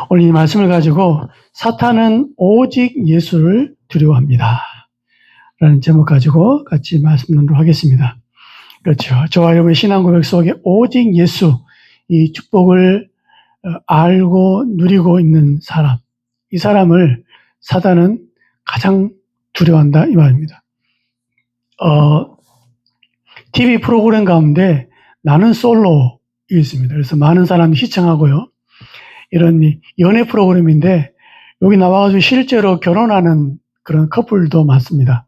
오늘 이 말씀을 가지고 사탄은 오직 예수를 두려워합니다. 라는 제목 가지고 같이 말씀 나누도록 하겠습니다. 그렇죠. 저와 여러분의 신앙 고백 속에 오직 예수, 이 축복을 알고 누리고 있는 사람, 이 사람을 사탄은 가장 두려워한다 이 말입니다. TV 프로그램 가운데 나는 솔로 있습니다. 그래서 많은 사람이 시청하고요. 이런 연애 프로그램인데 여기 나와가지고 실제로 결혼하는 그런 커플도 많습니다.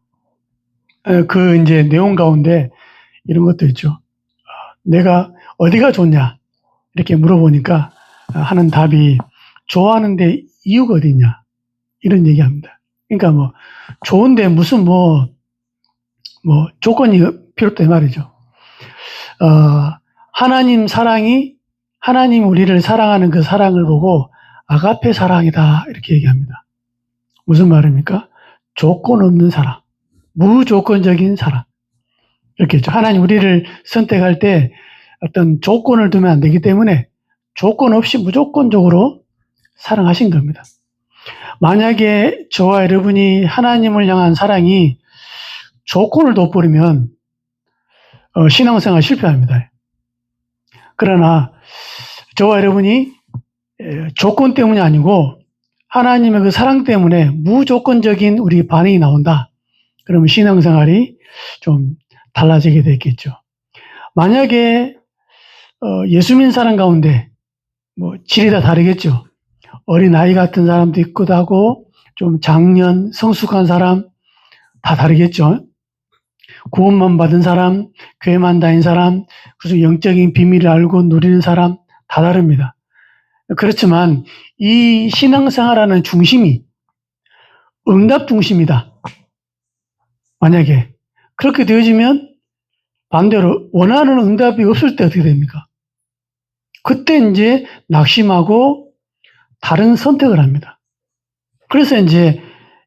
그 이제 내용 가운데 이런 것도 있죠. 내가 어디가 좋냐 이렇게 물어보니까 하는 답이 좋아하는데 이유가 어디냐 이런 얘기합니다. 그러니까 뭐 좋은데 무슨 뭐 조건이 필요 없다 이 말이죠. 하나님 사랑이 하나님 우리를 사랑하는 그 사랑을 보고 아가페 사랑이다 이렇게 얘기합니다. 무슨 말입니까? 조건 없는 사랑, 무조건적인 사랑. 이렇게 했죠. 하나님 우리를 선택할 때 어떤 조건을 두면 안 되기 때문에 조건 없이 무조건적으로 사랑하신 겁니다. 만약에 저와 여러분이 하나님을 향한 사랑이 조건을 둬버리면 신앙생활 실패합니다. 그러나 저와 여러분이 조건 때문이 아니고 하나님의 그 사랑 때문에 무조건적인 우리 반응이 나온다. 그러면 신앙생활이 좀 달라지게 되겠죠. 만약에 예수 믿는 사람 가운데 뭐 질이 다 다르겠죠. 어린아이 같은 사람도 있기도 하고 좀 장년, 성숙한 사람 다 다르겠죠. 구원만 받은 사람, 교회만 다닌 사람, 그래서 영적인 비밀을 알고 누리는 사람 다 다릅니다. 그렇지만 이 신앙생활하는 중심이 응답 중심이다. 만약에 그렇게 되어지면 반대로 원하는 응답이 없을 때 어떻게 됩니까? 그때 이제 낙심하고 다른 선택을 합니다. 그래서 이제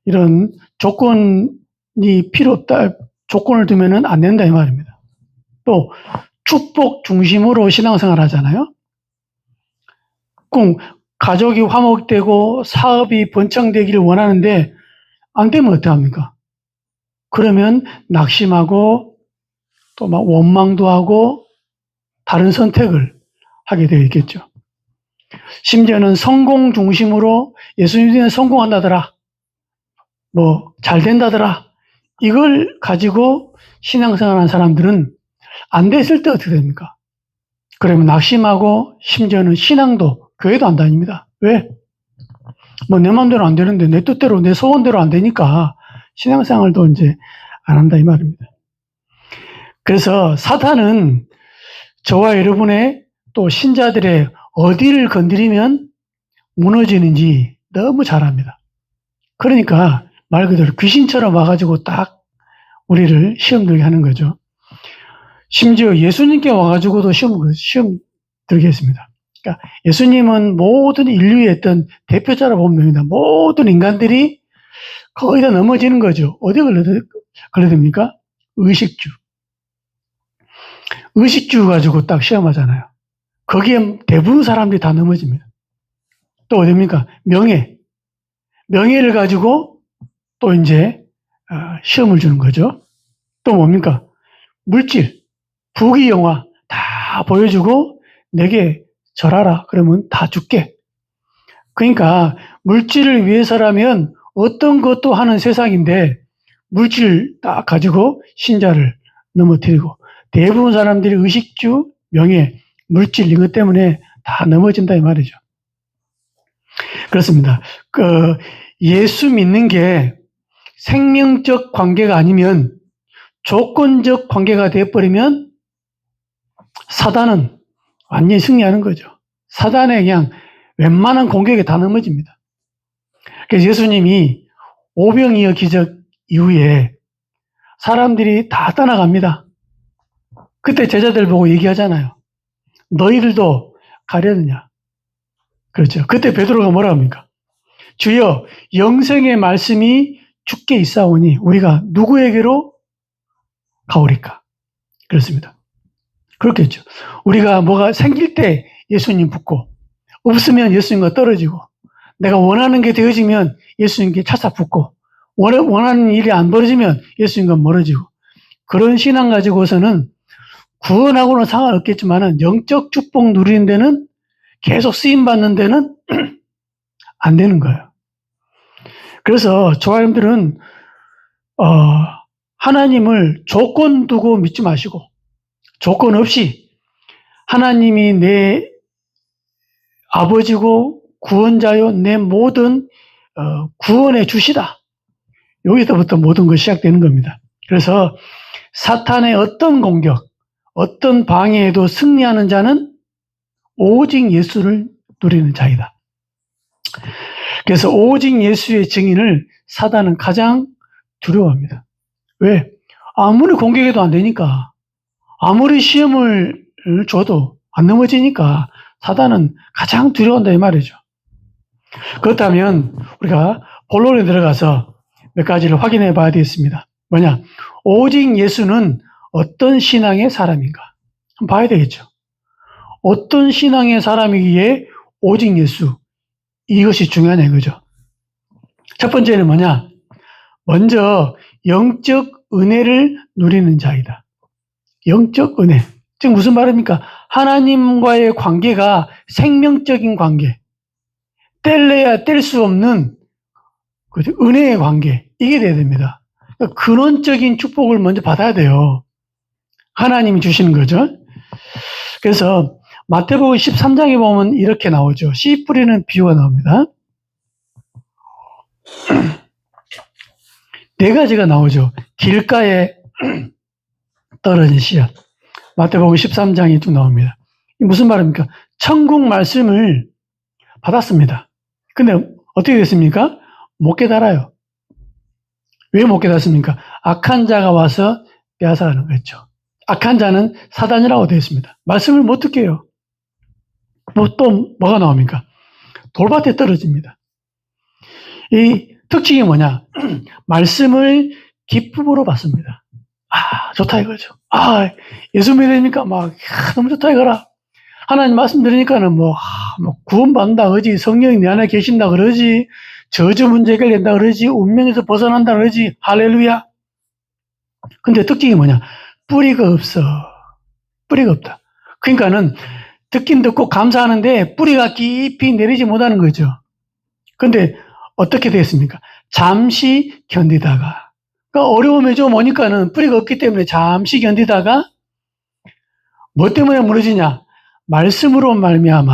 이런 조건이 필요 없다. 조건을 두면은 안 된다 이 말입니다. 또 축복 중심으로 신앙생활 하잖아요. 꼭 가족이 화목되고 사업이 번창되기를 원하는데 안 되면 어떡합니까? 그러면 낙심하고 또 막 원망도 하고 다른 선택을 하게 되겠죠. 심지어는 성공 중심으로 예수님은 성공한다더라. 뭐 잘 된다더라. 이걸 가지고 신앙생활하는 사람들은 안 됐을 때 어떻게 됩니까? 그러면 낙심하고 심지어는 신앙도 교회도 안 다닙니다. 왜? 뭐 내 마음대로 안 되는데 내 뜻대로 내 소원대로 안 되니까 신앙생활도 이제 안 한다 이 말입니다. 그래서 사탄은 저와 여러분의 또 신자들의 어디를 건드리면 무너지는지 너무 잘 압니다. 그러니까 말 그대로 귀신처럼 와가지고 딱 우리를 시험 들게 하는 거죠. 심지어 예수님께 와가지고도 시험 들게 했습니다. 그러니까 예수님은 모든 인류의 어떤 대표자라 보면 됩니다. 모든 인간들이 거의 다 넘어지는 거죠. 어디에 걸려듭니까? 의식주. 의식주 가지고 딱 시험하잖아요. 거기에 대부분 사람들이 다 넘어집니다. 또 어디입니까? 명예를 가지고 또 이제 시험을 주는 거죠. 또 뭡니까? 물질, 부귀 영화 다 보여주고 내게 절하라 그러면 다 줄게. 그러니까 물질을 위해서라면 어떤 것도 하는 세상인데 물질 딱 가지고 신자를 넘어뜨리고 대부분 사람들이 의식주, 명예, 물질 이것 때문에 다 넘어진다 이 말이죠. 그렇습니다. 예수 믿는 게 생명적 관계가 아니면 조건적 관계가 되어버리면 사단은 완전히 승리하는 거죠. 사단의 그냥 웬만한 공격에 다 넘어집니다. 그래서 예수님이 오병이어 기적 이후에 사람들이 다 떠나갑니다. 그때 제자들 보고 얘기하잖아요. 너희들도 가려느냐. 그렇죠. 그때 베드로가 뭐라 합니까? 주여 영생의 말씀이 주께 있사오니 우리가 누구에게로 가오리까? 그렇습니다. 그렇겠죠. 우리가 뭐가 생길 때 예수님 붙고 없으면 예수님과 떨어지고, 내가 원하는 게 되어지면 예수님께 차차 붙고, 원하는 일이 안 벌어지면 예수님과 멀어지고, 그런 신앙 가지고서는 구원하고는 상관없겠지만은 영적 축복 누리는 데는 계속 쓰임 받는 데는 안 되는 거예요. 그래서 조아님들은 하나님을 조건 두고 믿지 마시고, 조건 없이 하나님이 내 아버지고 구원자요 내 모든 구원의 주시다. 여기서부터 모든 것이 시작되는 겁니다. 그래서 사탄의 어떤 공격, 어떤 방해에도 승리하는 자는 오직 예수를 누리는 자이다. 그래서 오직 예수의 증인을 사단은 가장 두려워합니다. 왜? 아무리 공격해도 안 되니까, 아무리 시험을 줘도 안 넘어지니까 사단은 가장 두려워한다 이 말이죠. 그렇다면 우리가 본론에 들어가서 몇 가지를 확인해 봐야 되겠습니다. 뭐냐? 오직 예수는 어떤 신앙의 사람인가? 한번 봐야 되겠죠. 어떤 신앙의 사람이기에 오직 예수, 이것이 중요하냐 이거죠. 첫 번째는 뭐냐? 먼저 영적 은혜를 누리는 자이다. 영적 은혜. 즉 무슨 말입니까? 하나님과의 관계가 생명적인 관계, 뗄래야 뗄 수 없는 은혜의 관계, 이게 돼야 됩니다. 그러니까 근원적인 축복을 먼저 받아야 돼요. 하나님이 주시는 거죠. 그래서 마태복음 13장에 보면 이렇게 나오죠. 씨 뿌리는 비유가 나옵니다. 네 가지가 나오죠. 길가에 떨어진 씨앗. 마태복음 13장이 또 나옵니다. 이 무슨 말입니까? 천국 말씀을 받았습니다. 근데 어떻게 됐습니까? 못 깨달아요. 왜 못 깨닫습니까? 악한 자가 와서 빼앗아가는 거죠. 악한 자는 사단이라고 되어 있습니다. 말씀을 못 듣게 해요. 또 뭐가 나옵니까? 돌밭에 떨어집니다. 이 특징이 뭐냐? 말씀을 기쁨으로 받습니다. 좋다 이거죠. 예수 믿으니까 너무 좋다 이거라. 하나님 말씀 들으니까는 구원받는다 그러지, 성령이 내 안에 계신다 그러지, 저주 문제 해결된다 그러지, 운명에서 벗어난다 그러지, 할렐루야. 근데 특징이 뭐냐? 뿌리가 없어. 뿌리가 없다. 그러니까는 듣긴 듣고 감사하는데 뿌리가 깊이 내리지 못하는 거죠. 근데 어떻게 되겠습니까? 잠시 견디다가, 그러니까 어려움이 좀 오니까는 뿌리가 없기 때문에 잠시 견디다가 뭐 때문에 무너지냐? 말씀으로 말미암아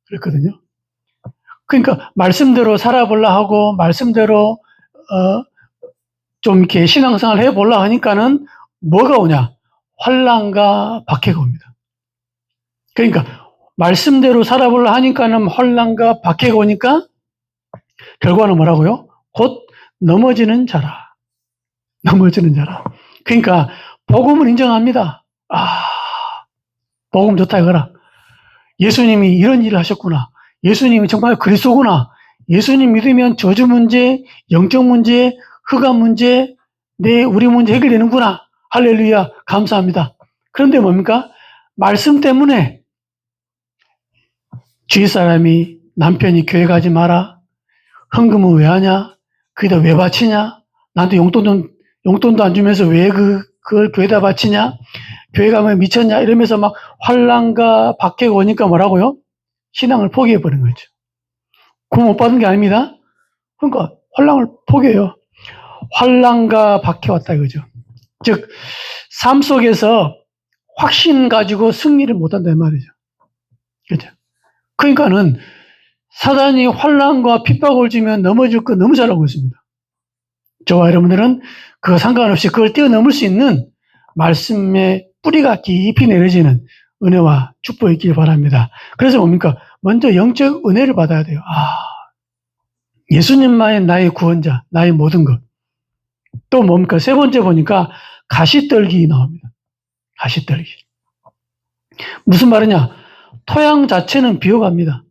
그랬거든요. 그러니까 말씀대로 살아보려 하고 말씀대로 좀 이렇게 신앙생활 해보려 하니까는 뭐가 오냐? 환난과 박해가 옵니다. 그러니까 말씀대로 살아보려 하니까는 환난과 박해가 오니까 결과는 뭐라고요? 곧 넘어지는 자라. 넘어지는 자라. 그러니까 복음을 인정합니다. 복음 좋다 이거라. 예수님이 이런 일을 하셨구나. 예수님이 정말 그리스도구나. 예수님 믿으면 저주 문제, 영적 문제, 흑암 문제, 우리 문제 해결되는구나. 할렐루야. 감사합니다. 그런데 뭡니까? 말씀 때문에 주위 사람이 남편이 교회 가지 마라. 헌금은 왜 하냐? 그게다 왜 바치냐? 나한테 용돈도 안 주면서 왜 그걸 교회에다 바치냐? 교회 가면 미쳤냐? 이러면서 막 환난과 박해가 오니까 뭐라고요? 신앙을 포기해버린 거죠. 구원 못 받은 게 아닙니다. 그러니까 환난을 포기해요. 환난과 박해 왔다 이거죠. 즉, 삶 속에서 확신 가지고 승리를 못한다 이 말이죠. 그죠? 그러니까는 사단이 환난과 핍박을 주면 넘어질 거 너무 잘 알고 있습니다. 저와 여러분들은 그거 상관없이 그걸 뛰어넘을 수 있는 말씀의 뿌리가 깊이 내려지는 은혜와 축복이 있길 바랍니다. 그래서 뭡니까? 먼저 영적 은혜를 받아야 돼요. 예수님만이 나의 구원자, 나의 모든 것. 또 뭡니까? 세 번째 보니까 가시떨기 나옵니다. 가시떨기. 무슨 말이냐? 토양 자체는 비옥합니다.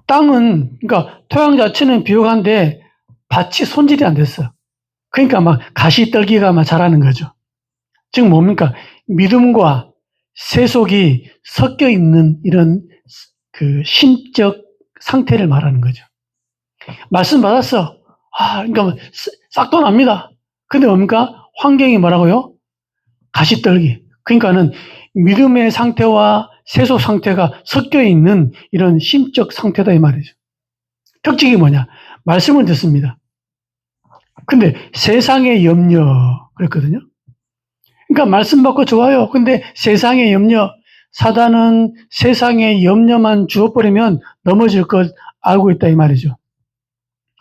땅은, 그러니까 토양 자체는 비옥한데 밭이 손질이 안 됐어요. 그러니까 막 가시떨기가 막 자라는 거죠. 즉 뭡니까? 믿음과 세속이 섞여 있는 이런 그 심적 상태를 말하는 거죠. 말씀 받았어. 그러니까 싹도 납니다. 근데 뭡니까? 환경이 뭐라고요? 가시떨기. 그러니까는 믿음의 상태와 세속 상태가 섞여 있는 이런 심적 상태다 이 말이죠. 특징이 뭐냐? 말씀을 듣습니다. 근데 세상의 염려 그랬거든요. 그러니까 말씀 받고 좋아요. 근데 세상의 염려, 사단은 세상의 염려만 주어버리면 넘어질 것 알고 있다 이 말이죠.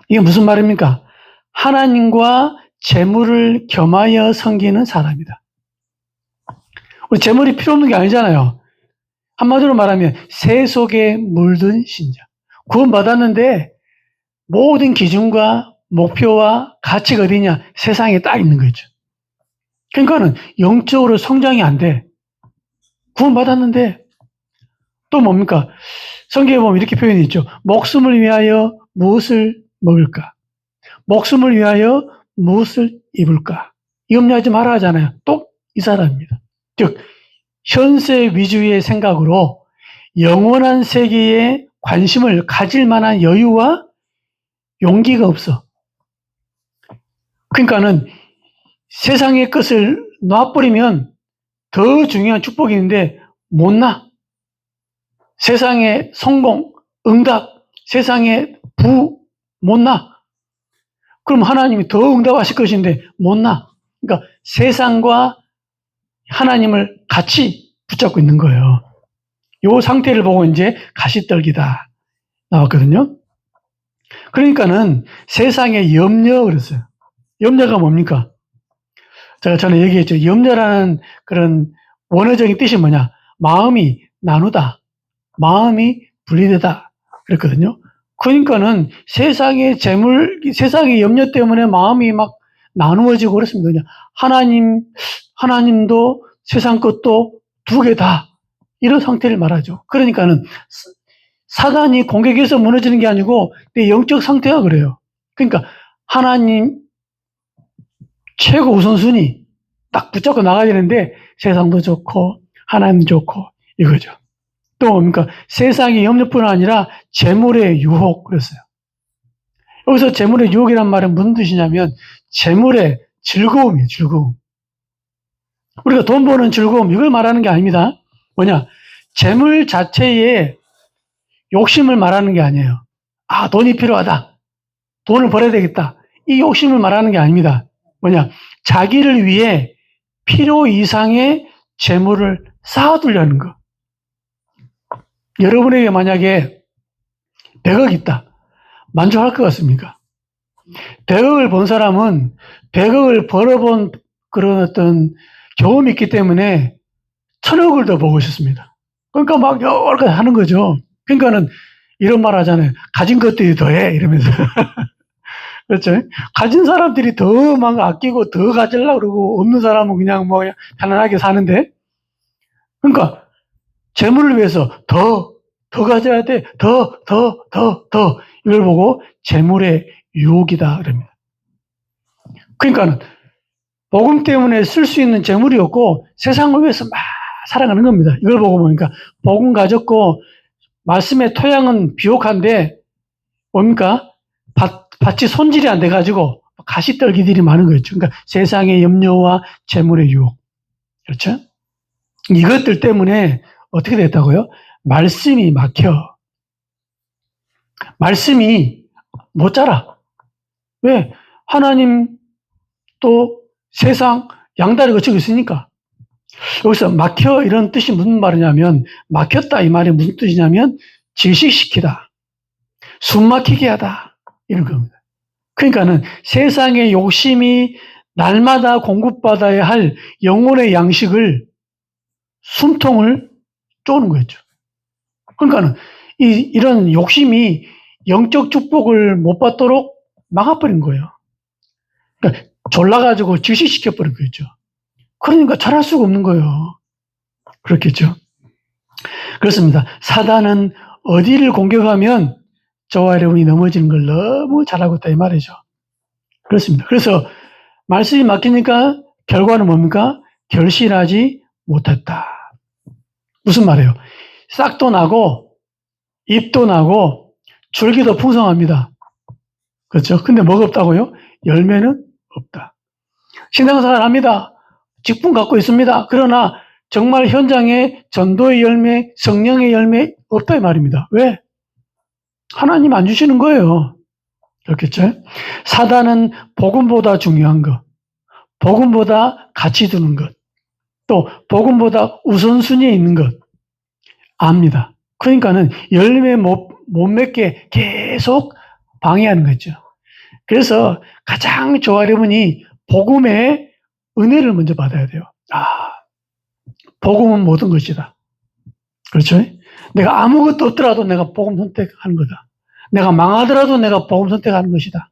이게 무슨 말입니까? 하나님과 재물을 겸하여 섬기는 사람이다. 우리 재물이 필요 없는 게 아니잖아요. 한마디로 말하면 세속에 물든 신자. 구원받았는데 모든 기준과 목표와 가치가 어디냐? 세상에 딱 있는 거죠. 그러니까는 영적으로 성장이 안 돼. 구원받았는데 또 뭡니까? 성경에 보면 이렇게 표현이 있죠. 목숨을 위하여 무엇을 먹을까? 목숨을 위하여 무엇을 입을까? 염려하지 말아 하잖아요. 또 이 사람입니다. 즉 현세 위주의 생각으로 영원한 세계에 관심을 가질 만한 여유와 용기가 없어. 그러니까는 세상의 것을 놔버리면 더 중요한 축복이 있는데 못 놔. 세상의 성공, 응답, 세상의 부 못 놔. 그럼 하나님이 더 응답하실 것인데 못 놔. 그러니까 세상과 하나님을 같이 붙잡고 있는 거예요. 이 상태를 보고 이제 가시떨기다 나왔거든요. 그러니까는 세상의 염려 그랬어요. 염려가 뭡니까? 제가 전에 얘기했죠. 염려라는 그런 원어적인 뜻이 뭐냐? 마음이 나누다, 마음이 분리되다 그랬거든요. 그러니까는 세상의 재물, 세상의 염려 때문에 마음이 막 나누어지고 그렇습니다. 그냥 하나님도 세상 것도 두 개 다 이런 상태를 말하죠. 그러니까는 사단이 공격해서 무너지는 게 아니고 내 영적 상태가 그래요. 그러니까 하나님 최고 우선순위 딱 붙잡고 나가야 되는데 세상도 좋고 하나님 좋고 이거죠. 또 뭡니까? 세상의 염려뿐 아니라 재물의 유혹 그랬어요. 여기서 재물의 유혹이란 말은 무슨 뜻이냐면 재물의 즐거움이에요. 즐거움. 우리가 돈 버는 즐거움 이걸 말하는 게 아닙니다. 뭐냐? 재물 자체에 욕심을 말하는 게 아니에요. 돈이 필요하다. 돈을 벌어야 되겠다. 이 욕심을 말하는 게 아닙니다. 뭐냐? 자기를 위해 필요 이상의 재물을 쌓아두려는 거. 여러분에게 만약에 100억 있다. 만족할 것 같습니까? 100억을 번 사람은 100억을 벌어본 그런 어떤 경험이 있기 때문에 1000억을 더 보고 싶습니다. 그러니까 막 여러 가지 하는 거죠. 그러니까는 이런 말 하잖아요. 가진 것들이 더해 이러면서. 그렇죠? 가진 사람들이 더 막 아끼고 더 가지려고 그러고 없는 사람은 그냥 뭐 편안하게 사는데 그러니까 재물을 위해서 더 가져야 돼. 더. 이걸 보고 재물의 유혹이다 그럽니다. 그러니까는 복음 때문에 쓸 수 있는 재물이 없고 세상을 위해서 막 살아가는 겁니다. 이걸 보고 보니까 복음 가졌고 말씀의 토양은 비옥한데 뭡니까? 밭이 손질이 안 돼가지고 가시떨기들이 많은 거죠. 그러니까 세상의 염려와 재물의 유혹. 그렇죠? 이것들 때문에 어떻게 됐다고요? 말씀이 막혀. 말씀이 못 자라. 왜? 하나님 또 세상 양다리 거치고 있으니까. 여기서 막혀 이런 뜻이 무슨 말이냐면 막혔다 이 말이 무슨 뜻이냐면 질식시키다. 숨막히게 하다. 이런 겁니다. 그러니까는 세상의 욕심이 날마다 공급받아야 할 영혼의 양식을 숨통을 쪼는 거죠. 그러니까는 이런 욕심이 영적 축복을 못 받도록 막아버린 거예요. 그러니까 졸라가지고 질식시켜버린 거죠. 그러니까 잘할 수가 없는 거예요. 그렇겠죠. 그렇습니다. 사단은 어디를 공격하면 저와 여러분이 넘어지는 걸 너무 잘하고 있다 이 말이죠. 그렇습니다. 그래서 말씀이 막히니까 결과는 뭡니까? 결실하지 못했다. 무슨 말이에요? 싹도 나고 잎도 나고 줄기도 풍성합니다. 그렇죠? 근데 뭐가 없다고요? 열매는 없다. 신앙생활 합니다. 직분 갖고 있습니다. 그러나 정말 현장에 전도의 열매, 성령의 열매 없다 이 말입니다. 왜? 하나님 안 주시는 거예요. 그렇겠죠? 사단은 복음보다 중요한 것, 복음보다 가치 두는 것, 또 복음보다 우선순위에 있는 것 압니다. 그러니까는 열매 못 맺게 계속 방해하는 거죠. 그래서 가장 좋아하려면 복음의 은혜를 먼저 받아야 돼요. 복음은 모든 것이다. 그렇죠? 내가 아무것도 없더라도 내가 복음 선택하는 거다. 내가 망하더라도 내가 복음 선택하는 것이다.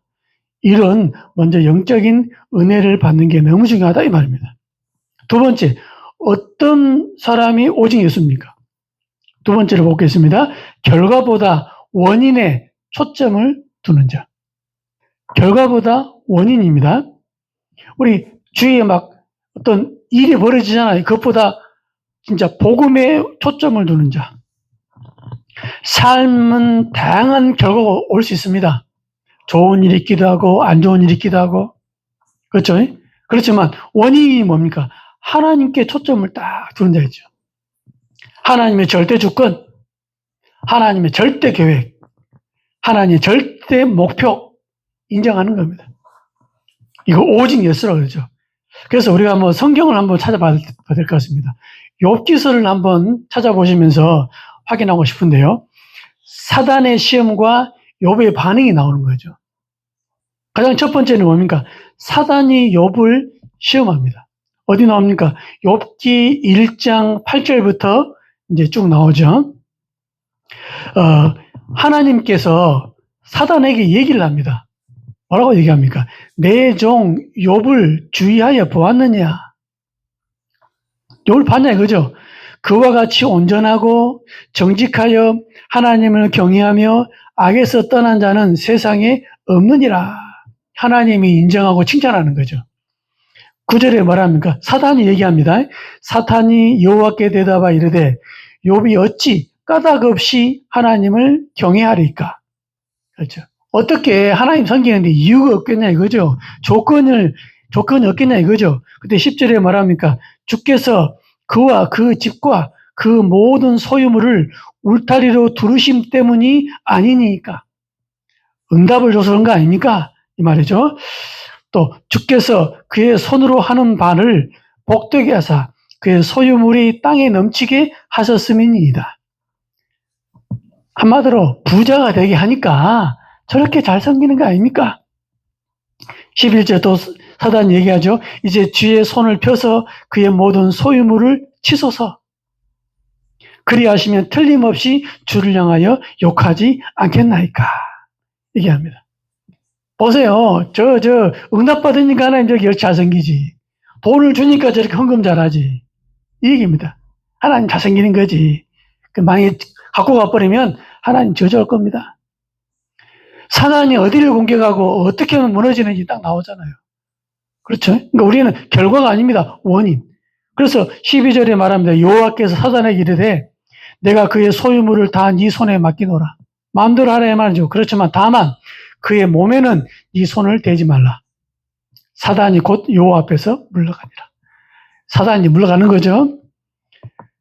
이런 먼저 영적인 은혜를 받는 게 너무 중요하다 이 말입니다. 두 번째, 어떤 사람이 오직 예수입니까? 두 번째로 보겠습니다. 결과보다 원인에 초점을 두는 자. 결과보다 원인입니다. 우리 주위에 막 어떤 일이 벌어지잖아요. 그것보다 진짜 복음에 초점을 두는 자. 삶은 다양한 결과가 올 수 있습니다. 좋은 일이 있기도 하고 안 좋은 일이 있기도 하고 그렇죠? 그렇지만 원인이 뭡니까? 하나님께 초점을 딱 두는 자이죠. 하나님의 절대 주권, 하나님의 절대 계획, 하나님의 절대 목표 인정하는 겁니다. 이거 오직 예수라고 그러죠. 그래서 우리가 한번 성경을 한번 찾아봐야 될 것 같습니다. 욥기서를 한번 찾아보시면서 확인하고 싶은데요. 사단의 시험과 욥의 반응이 나오는 거죠. 가장 첫 번째는 뭡니까? 사단이 욥을 시험합니다. 어디 나옵니까? 욥기 1장 8절부터 이제 쭉 나오죠. 하나님께서 사단에게 얘기를 합니다. 뭐라고 얘기합니까? 내 종 욥을 주의하여 보았느냐? 욥을 봤냐 이거죠. 그와 같이 온전하고 정직하여 하나님을 경외하며 악에서 떠난 자는 세상에 없느니라. 하나님이 인정하고 칭찬하는 거죠. 9절에 뭐랍니까? 사탄이 얘기합니다. 사탄이 여호와께 대답하 이르되 욥이 어찌 까닭 없이 하나님을 경외하리까? 그렇죠. 어떻게 하나님 섬기는데 이유가 없겠냐 이거죠. 조건이 없겠냐 이거죠. 그때 10절에 말합니까? 주께서 그와 그 집과 그 모든 소유물을 울타리로 두르심 때문이 아니니까. 응답을 줘서 그런 거 아닙니까? 이 말이죠. 또 주께서 그의 손으로 하는 바를 복되게 하사 그의 소유물이 땅에 넘치게 하셨음이니이다. 한마디로 부자가 되게 하니까 저렇게 잘 섬기는 거 아닙니까? 11절 또 사단이 얘기하죠. 이제 주의 손을 펴서 그의 모든 소유물을 치소서. 그리하시면 틀림없이 주를 향하여 욕하지 않겠나이까. 얘기합니다. 보세요. 응답받으니까 하나님 저기 잘생기지. 돈을 주니까 저렇게 헌금 잘하지. 이 얘기입니다. 하나님 잘생기는 거지. 만약에 갖고 가버리면 하나님 저주할 겁니다. 사단이 어디를 공격하고 어떻게 하면 무너지는지 딱 나오잖아요. 그렇죠? 그러니까 우리는 결과가 아닙니다. 원인. 그래서 12절에 말합니다. 여호와께서 사단에게 이르되 내가 그의 소유물을 다 네 손에 맡기노라. 마음대로 하라 말이죠. 그렇지만 다만 그의 몸에는 네 손을 대지 말라. 사단이 곧 여호와 앞에서 물러가니라. 사단이 물러가는 거죠.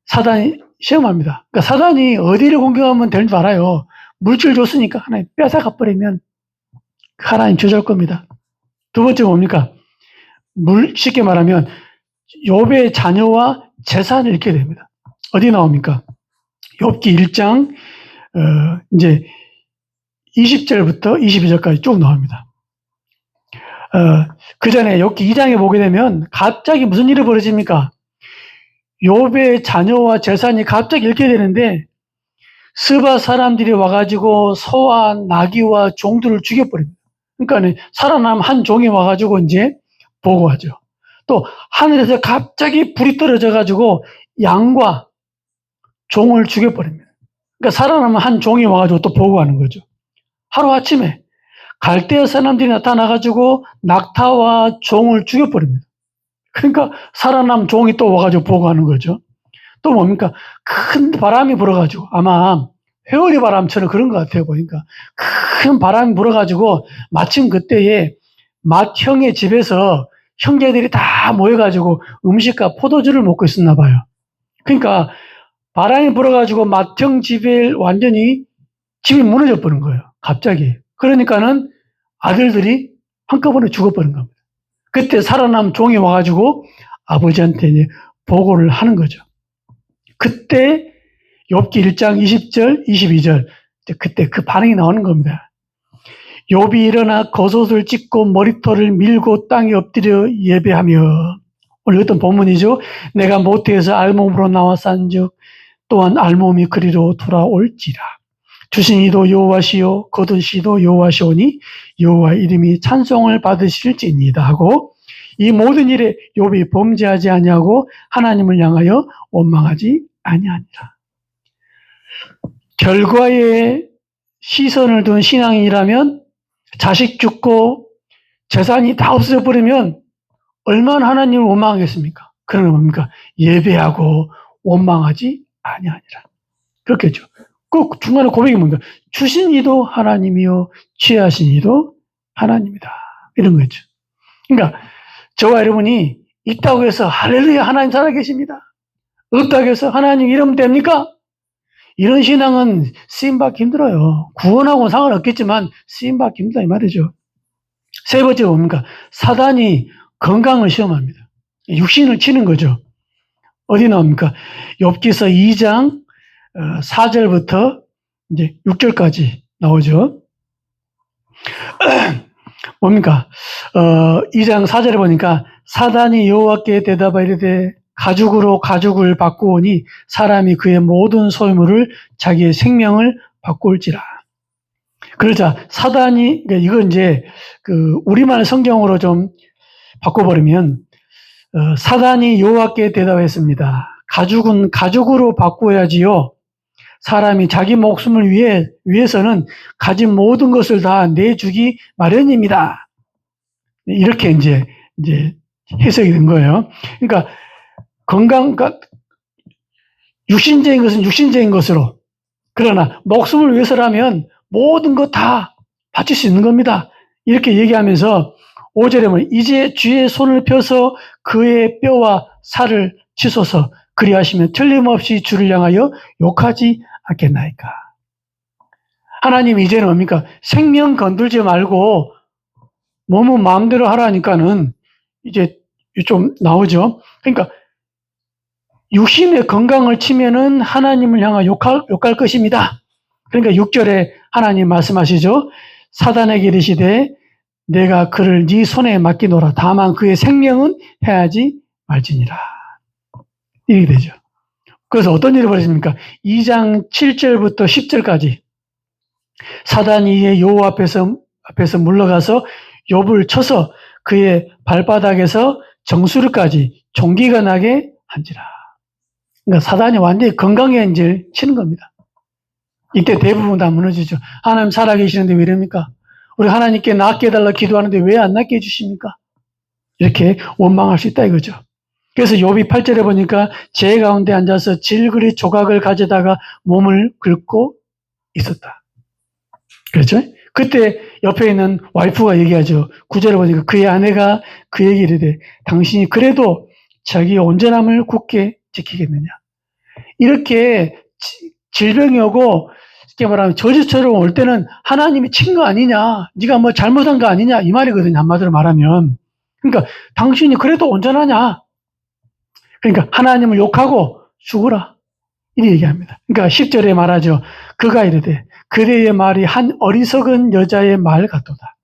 사단이 시험합니다. 그러니까 사단이 어디를 공격하면 되는 줄 알아요. 물질 줬으니까 하나님 뺏어가 버리면 하나님 저주할 겁니다. 두 번째 뭡니까? 쉽게 말하면 욥의 자녀와 재산을 잃게 됩니다. 어디 나옵니까? 욥기 1장 이제 20절부터 22절까지 쭉 나옵니다. 그 전에 욥기 2장에 보게 되면 갑자기 무슨 일이 벌어집니까? 욥의 자녀와 재산이 갑자기 잃게 되는데 스바 사람들이 와가지고 소와 나귀와 종들을 죽여버립니다. 그러니까 살아남은 한 종이 와가지고 이제 보고하죠. 또 하늘에서 갑자기 불이 떨어져가지고 양과 종을 죽여버립니다. 그러니까 살아남은 한 종이 와가지고 또 보고하는 거죠. 하루아침에 갈대아 사람들이 나타나가지고 낙타와 종을 죽여버립니다. 그러니까 살아남은 종이 또 와가지고 보고하는 거죠. 또 뭡니까? 큰 바람이 불어가지고 아마 회오리 바람처럼 그런 것 같아요, 보니까. 큰 바람이 불어가지고, 마침 그때에 맏형의 집에서 형제들이 다 모여가지고 음식과 포도주를 먹고 있었나 봐요. 그러니까 바람이 불어가지고 맏형 집에 완전히 집이 무너져 버린 거예요. 갑자기. 그러니까는 아들들이 한꺼번에 죽어버린 겁니다. 그때 살아남은 종이 와가지고 아버지한테 이제 보고를 하는 거죠. 그때 욥기 1장 20절, 22절 그때 그 반응이 나오는 겁니다. 욥이 일어나 겉옷을 찢고 머리털을 밀고 땅에 엎드려 예배하며, 오늘 어떤 본문이죠. 내가 모태에서 알몸으로 나와 산즉 또한 알몸이 그리로 돌아올지라. 주신 이도 여호와시요 거둔 시도 여호와시오니 여호와 이름이 찬송을 받으실지니이다 하고, 이 모든 일에 욥이 범죄하지 아니하고 하나님을 향하여 원망하지 아니하니라. 결과에 시선을 둔 신앙인이라면 자식 죽고 재산이 다 없어져 버리면 얼마나 하나님을 원망하겠습니까? 그러는 뭡니까? 예배하고 원망하지 아니하니라. 그렇겠죠. 그 중간에 고백이 뭔가? 주신 이도 하나님이요 취하신 이도 하나님이다. 이런 거죠. 그러니까 저와 여러분이 있다고 해서 할렐루야 하나님 살아계십니다. 없다고 해서 하나님 이러면 됩니까? 이런 신앙은 쓰임받기 힘들어요. 구원하고는 상관없겠지만 쓰임받기 힘들다 이 말이죠. 세 번째가 뭡니까? 사단이 건강을 시험합니다. 육신을 치는 거죠. 어디 나옵니까? 욥기서 2장 4절부터 이제 6절까지 나오죠. 뭡니까? 2장 4절에 보니까 사단이 여호와께 대답하여 이르되 가죽으로 가죽을 바꾸오니 사람이 그의 모든 소유물을 자기의 생명을 바꿀지라. 그러자 사단이, 이건 이제 그 우리말 성경으로 좀 바꿔버리면, 사단이 여호와께 대답했습니다. 가죽은 가죽으로 바꾸어야지요. 사람이 자기 목숨을 위해서는 가진 모든 것을 다 내주기 마련입니다. 이렇게 이제 해석이 된 거예요. 그러니까 육신적인 것은 육신적인 것으로, 그러나 목숨을 위해서라면 모든 것 다 바칠 수 있는 겁니다. 이렇게 얘기하면서 5절에 보면 이제 주의 손을 펴서 그의 뼈와 살을 치소서 그리하시면 틀림없이 주를 향하여 욕하지 않겠나이까. 하나님 이제는 뭡니까? 생명 건들지 말고 몸은 마음대로 하라니까는 이제 좀 나오죠. 그러니까 육신의 건강을 치면은 하나님을 향하여 욕할 것입니다. 그러니까 6절에 하나님 말씀하시죠. 사단에게 이르시되 내가 그를 네 손에 맡기노라. 다만 그의 생명은 해하지 말지니라. 이렇게 되죠. 그래서 어떤 일이 벌어집니까? 2장 7절부터 10절까지 사단이 여호와 앞에서 물러가서 욥을 쳐서 그의 발바닥에서 정수리까지 종기가 나게 한지라. 그러니까 사단이 완전히 건강에 이제 치는 겁니다. 이때 대부분 다 무너지죠. 하나님 살아계시는데 왜 이럽니까? 우리 하나님께 낫게 해달라 기도하는데 왜 안 낫게 해주십니까? 이렇게 원망할 수 있다 이거죠. 그래서 욥이 8절에 보니까 제 가운데 앉아서 질그리 조각을 가져다가 몸을 긁고 있었다. 그렇죠? 그때 옆에 있는 와이프가 얘기하죠. 9절에 보니까 그의 아내가 그에게 이르되 당신이 그래도 자기의 온전함을 굳게 지키겠느냐. 이렇게 질병이 오고 이렇게 말하면 저주처럼 올 때는 하나님이 친 거 아니냐, 네가 뭐 잘못한 거 아니냐 이 말이거든요. 한마디로 말하면. 그러니까 당신이 그래도 온전하냐. 그러니까 하나님을 욕하고 죽으라 이렇게 얘기합니다. 그러니까 10절에 말하죠. 그가 이르되 그대의 말이 한 어리석은 여자의 말 같도다.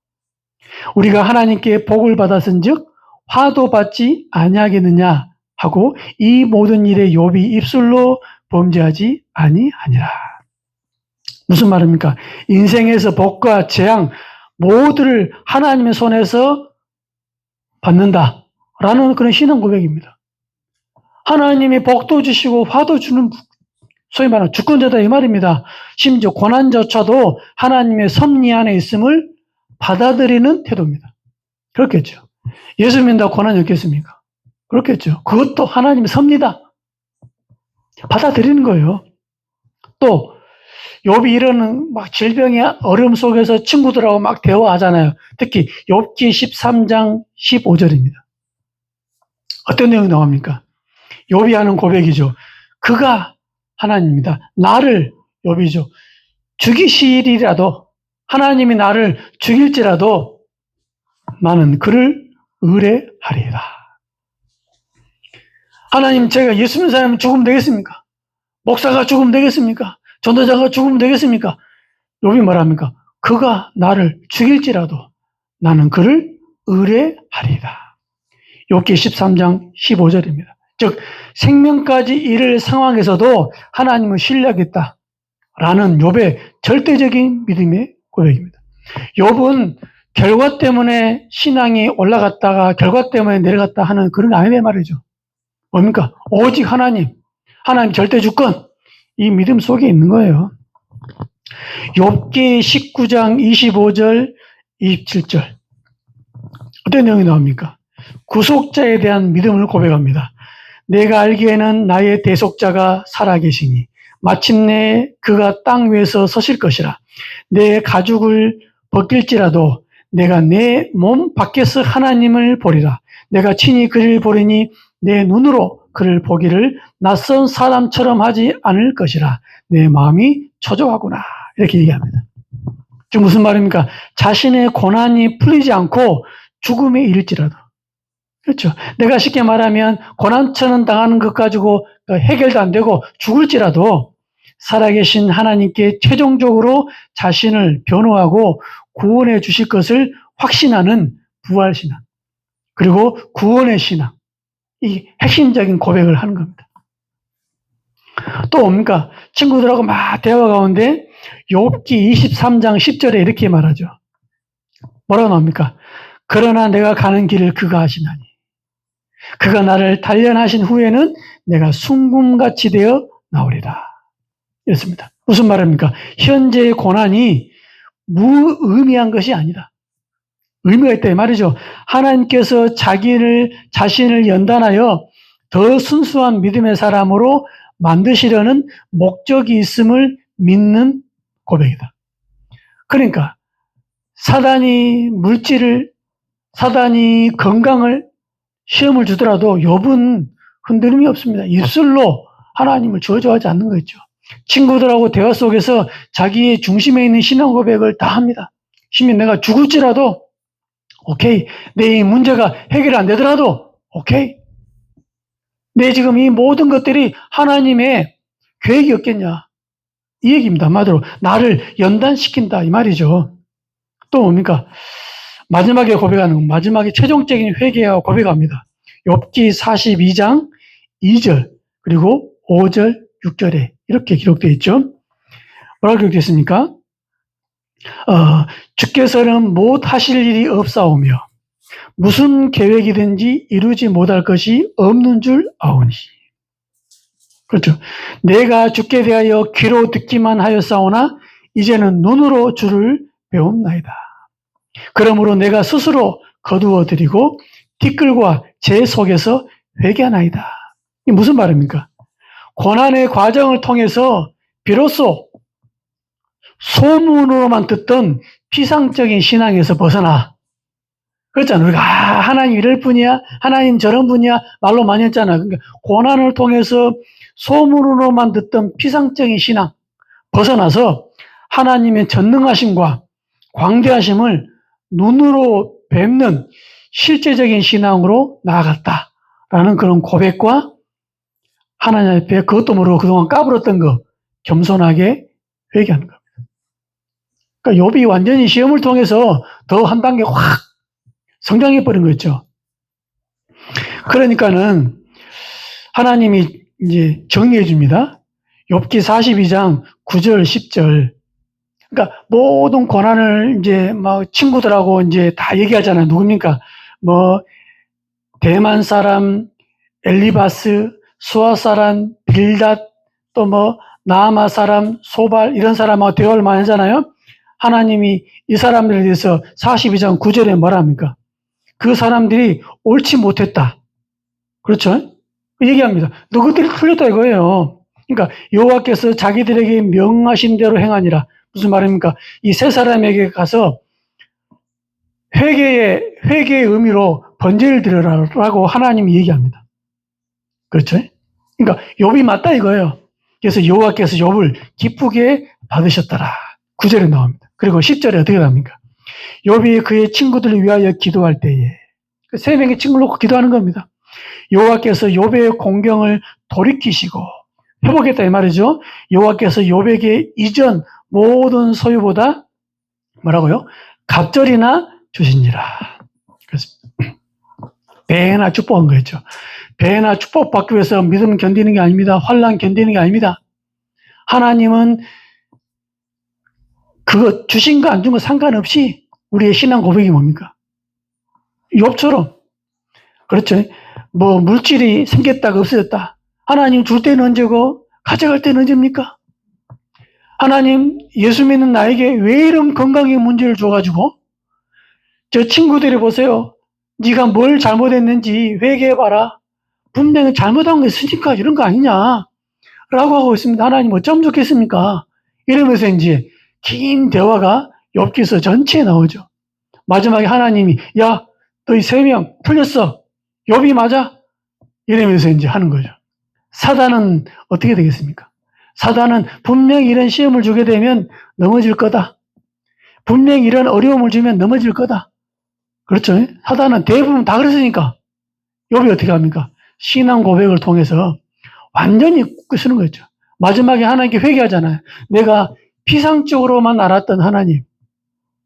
우리가 하나님께 복을 받았은즉 화도 받지 아니하겠느냐 하고 이 모든 일에 욥이 입술로 범죄하지 아니하니라. 무슨 말입니까? 인생에서 복과 재앙 모두를 하나님의 손에서 받는다라는 그런 신앙 고백입니다. 하나님이 복도 주시고 화도 주는, 소위 말하는 주권자다 이 말입니다. 심지어 고난조차도 하나님의 섭리 안에 있음을 받아들이는 태도입니다. 그렇겠죠. 예수 믿는다고 고난이 없겠습니까? 그렇겠죠. 그것도 하나님의 섭리다. 받아들이는 거예요. 또 욥이 이런 막 질병의 어려움 속에서 친구들하고 막 대화하잖아요. 특히 욥기 13장 15절입니다. 어떤 내용이 나옵니까? 욥이 하는 고백이죠. 그가 하나님입니다. 나를 욥이죠. 죽이시리라도 하나님이 나를 죽일지라도 나는 그를 의뢰하리라. 하나님, 제가 예수 믿는 사람이 죽으면 되겠습니까? 목사가 죽으면 되겠습니까? 전도자가 죽으면 되겠습니까? 욥이 말합니까? 그가 나를 죽일지라도 나는 그를 의뢰하리라. 욥기 13장 15절입니다. 즉 생명까지 이를 상황에서도 하나님을 신뢰하겠다라는 욥의 절대적인 믿음의 고백입니다. 욥은 결과 때문에 신앙이 올라갔다가 결과 때문에 내려갔다 하는 그런 게 아니란 말이죠. 뭡니까? 오직 하나님 절대 주권, 이 믿음 속에 있는 거예요. 욥기 19장 25절 27절 어떤 내용이 나옵니까? 구속자에 대한 믿음을 고백합니다. 내가 알기에는 나의 대속자가 살아계시니 마침내 그가 땅 위에서 서실 것이라. 내 가죽을 벗길지라도 내가 내 몸 밖에서 하나님을 보리라. 내가 친히 그를 보리니 내 눈으로 그를 보기를 낯선 사람처럼 하지 않을 것이라. 내 마음이 초조하구나. 이렇게 얘기합니다. 지금 무슨 말입니까? 자신의 고난이 풀리지 않고 죽음에 이를지라도. 그렇죠. 내가 쉽게 말하면 고난처럼 당하는 것 가지고 해결도 안 되고 죽을지라도 살아계신 하나님께 최종적으로 자신을 변호하고 구원해 주실 것을 확신하는 부활신앙, 그리고 구원의 신앙, 이 핵심적인 고백을 하는 겁니다. 또 뭡니까? 친구들하고 막 대화 가운데 욥기 23장 10절에 이렇게 말하죠. 뭐라고 나옵니까? 그러나 내가 가는 길을 그가 아시나니 그가 나를 단련하신 후에는 내가 순금같이 되어 나오리라. 이렇습니다. 무슨 말입니까? 현재의 고난이 무의미한 것이 아니다. 의미가 있다 이 말이죠. 하나님께서 자신을 연단하여 더 순수한 믿음의 사람으로 만드시려는 목적이 있음을 믿는 고백이다. 그러니까 사단이 건강을 시험을 주더라도 욥은 흔들림이 없습니다. 입술로 하나님을 저주하지 않는 거죠. 친구들하고 대화 속에서 자기의 중심에 있는 신앙 고백을 다 합니다. 심지어 내가 죽을지라도 오케이. 내 이 문제가 해결 안 되더라도 오케이. 내 지금 이 모든 것들이 하나님의 계획이 없겠냐. 이 얘기입니다. 한마디로 나를 연단시킨다 이 말이죠. 또 뭡니까? 마지막에 고백하는, 마지막에 최종적인 회개와 고백합니다. 욥기 42장 2절 그리고 5절 6절에 이렇게 기록되어 있죠. 뭐라고 기록되어 있습니까? 주께서는 못 하실 일이 없사오며 무슨 계획이든지 이루지 못할 것이 없는 줄 아오니. 그렇죠. 내가 주께 대하여 귀로 듣기만 하였사오나 이제는 눈으로 주를 배움나이다. 그러므로 내가 스스로 거두어 드리고 티끌과 재 속에서 회개하나이다. 이게 무슨 말입니까? 고난의 과정을 통해서 비로소 소문으로만 듣던 피상적인 신앙에서 벗어나. 그렇잖아. 우리가 하나님 이럴 분이야, 하나님 저런 분이야 말로 많이 했잖아. 그러니까 고난을 통해서 소문으로만 듣던 피상적인 신앙 벗어나서 하나님의 전능하심과 광대하심을 눈으로 뵙는 실제적인 신앙으로 나아갔다라는 그런 고백과 하나님 앞에 그것도 모르고 그동안 까불었던 거 겸손하게 회개하는 겁니다. 그러니까 욥이 완전히 시험을 통해서 더 한 단계 확 성장해 버린 거죠. 그러니까는 하나님이 이제 정리해 줍니다. 욥기 42장 9절 10절. 그러니까 모든 고난을 이제 막 친구들하고 이제 다 얘기하잖아요. 누굽니까? 뭐 대만 사람 엘리바스, 수아 사람 빌닷, 또 뭐 나아마 사람 소발 이런 사람하고 대화를 많이 하잖아요. 하나님이 이 사람들에 대해서 42장 9절에 뭐라 합니까? 그 사람들이 옳지 못했다. 그렇죠? 얘기합니다. 너희들이 틀렸다 이거예요. 그러니까 여호와께서 자기들에게 명하신 대로 행하니라. 무슨 말입니까? 이 세 사람에게 가서 회개의 의미로 번제를 드려라라고 하나님이 얘기합니다. 그렇죠? 그러니까 욥이 맞다 이거예요. 그래서 여호와께서 욥을 기쁘게 받으셨더라. 9절에 나옵니다. 그리고 10절에 어떻게 합니까? 욥이 그의 친구들을 위하여 기도할 때에 그 세 명의 친구를 놓고 기도하는 겁니다. 여호와께서 욥의 공경을 돌이키시고 회복했다 이 말이죠. 여호와께서 욥에게 이전 모든 소유보다 뭐라고요? 갑절이나 주시니라. 그래서 배나 축복한 거였죠. 배나 축복받기 위해서 믿음 견디는 게 아닙니다. 환난 견디는 게 아닙니다. 하나님은 그거 주신 거 안 준 거 상관없이 우리의 신앙 고백이 뭡니까? 욥처럼 그렇죠. 뭐 물질이 생겼다가 없어졌다. 하나님 줄 때는 언제고 가져갈 때는 언제입니까? 하나님 예수 믿는 나에게 왜 이런 건강의 문제를 줘가지고 저 친구들이 보세요. 네가 뭘 잘못했는지 회개해봐라. 분명히 잘못한 거 있으니까 이런 거 아니냐 라고 하고 있습니다. 하나님 어쩌면 좋겠습니까? 이러면서 이제 긴 대화가 욥기서 전체에 나오죠. 마지막에 하나님이 야 너희 세 명 틀렸어. 욥이 맞아? 이러면서 이제 하는 거죠. 사단은 어떻게 되겠습니까? 사단은 분명히 이런 시험을 주게 되면 넘어질 거다. 분명히 이런 어려움을 주면 넘어질 거다. 그렇죠? 사단은 대부분 다 그랬으니까 욥이 어떻게 합니까? 신앙 고백을 통해서 완전히 쓰는 거죠. 마지막에 하나님께 회개하잖아요. 내가 피상적으로만 알았던 하나님,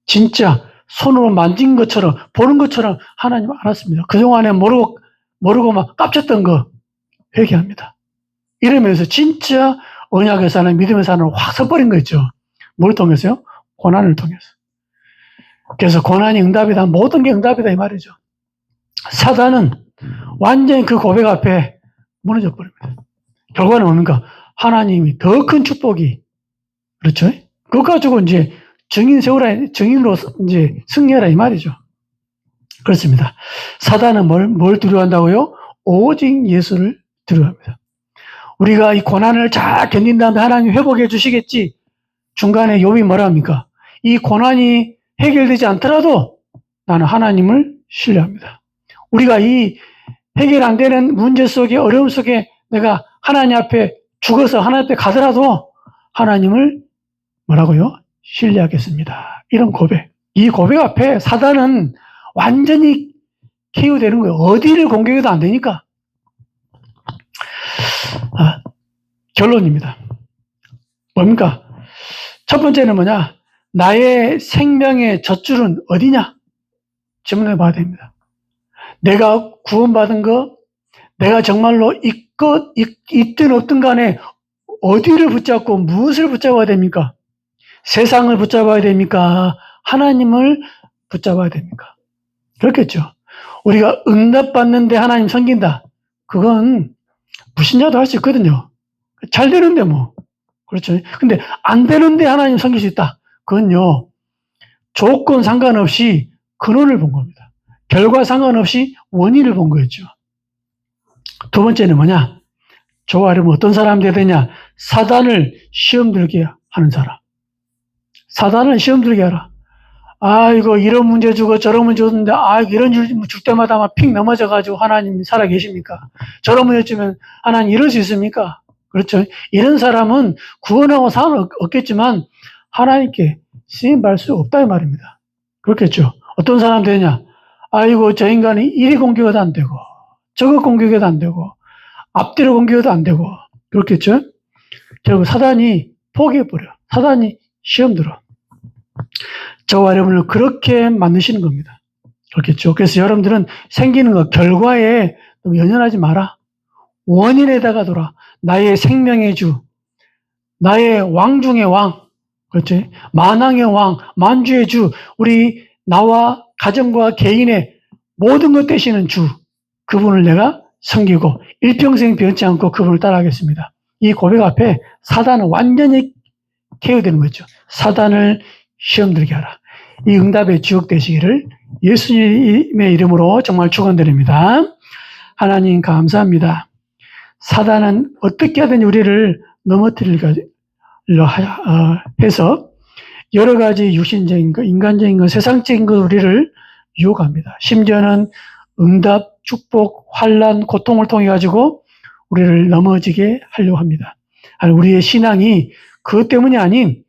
진짜 손으로 만진 것처럼 보는 것처럼 하나님 알았습니다. 그동안에 모르고 막 깝쳤던 거 회개합니다. 이러면서 진짜 언약의 사람, 믿음의 사람을 확 서버린 거 있죠. 뭘 통해서요? 고난을 통해서. 그래서 고난이 응답이다. 모든 게 응답이다 이 말이죠. 사단은 완전히 그 고백 앞에 무너져 버립니다. 결과는 뭡니까? 하나님이 더 큰 축복이 그렇죠? 그거 가지고 이제 증인으로 이제 승리하라 이 말이죠. 그렇습니다. 사단은 뭘 두려워한다고요? 오직 예수를 두려워합니다. 우리가 이 고난을 잘 견딘 다음에 하나님 회복해 주시겠지. 중간에 욥이 뭐라 합니까? 이 고난이 해결되지 않더라도 나는 하나님을 신뢰합니다. 우리가 이 해결 안 되는 문제 속에 어려움 속에 내가 하나님 앞에 죽어서 하나님 앞에 가더라도 하나님을 뭐라고요? 신뢰하겠습니다. 이런 고백. 이 고백 앞에 사단은 완전히 KO되는 거예요. 어디를 공격해도 안 되니까. 결론입니다. 뭡니까? 첫 번째는 뭐냐? 나의 생명의 젖줄은 어디냐? 질문해 봐야 됩니다. 내가 구원받은 거, 내가 정말로 있든 없든 간에 어디를 붙잡고 무엇을 붙잡아야 됩니까? 세상을 붙잡아야 됩니까? 하나님을 붙잡아야 됩니까? 그렇겠죠. 우리가 응답받는데 하나님 섬긴다. 그건 불신자도 할 수 있거든요. 잘 되는데 뭐. 그렇죠. 근데 안 되는데 하나님 섬길 수 있다. 그건요. 조건 상관없이 근원을 본 겁니다. 결과 상관없이 원인을 본 거였죠. 두 번째는 뭐냐? 저와 여러분 어떤 사람 되어야 되냐? 사단을 시험 들게 하는 사람. 사단을 시험 들게 하라. 이거 이런 문제 주고 저런 문제 줬는데 이런 줄 때마다 막 픽 넘어져가지고 하나님 살아 계십니까? 저런 문제 주면 하나님 이럴 수 있습니까? 그렇죠. 이런 사람은 구원하고 상관 없겠지만 하나님께 쓰임받을 수 없다 이 말입니다. 그렇겠죠. 어떤 사람 되냐? 아이고 저 인간이 이리 공격해도 안 되고 저거 공격해도 안 되고 앞뒤로 공격해도 안 되고 그렇겠죠. 결국 사단이 포기해버려. 사단이 시험 들어. 저와 여러분을 그렇게 만드시는 겁니다. 그렇겠죠. 그래서 여러분들은 생기는 것 결과에 연연하지 마라. 원인에다가 돌아. 나의 생명의 주, 나의 왕 중의 왕, 그렇지? 만왕의 왕, 만주의 주, 우리 나와 가정과 개인의 모든 것 되시는 주, 그분을 내가 섬기고 일평생 변치 않고 그분을 따라가겠습니다. 이 고백 앞에 사단은 완전히 KO되는 거죠. 사단을 시험 들게 하라. 이 응답의 주역 되시기를 예수님의 이름으로 정말 축원드립니다. 하나님 감사합니다. 사단은 어떻게 하든 우리를 넘어뜨리려 해서 여러 가지 육신적인 것, 인간적인 것, 세상적인 것 우리를 유혹합니다. 심지어는 응답, 축복, 환난, 고통을 통해 가지고 우리를 넘어지게 하려고 합니다. 우리의 신앙이 그것 때문이 아닌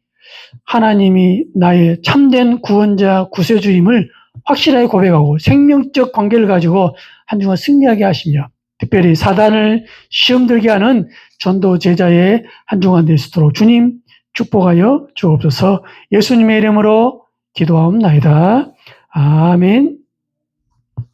하나님이 나의 참된 구원자, 구세주임을 확실하게 고백하고 생명적 관계를 가지고 한 주간 승리하게 하시며 특별히 사단을 시험 들게 하는 전도 제자의 한 주간 될 수 있도록 주님 축복하여 주옵소서. 예수님의 이름으로 기도하옵나이다. 아멘.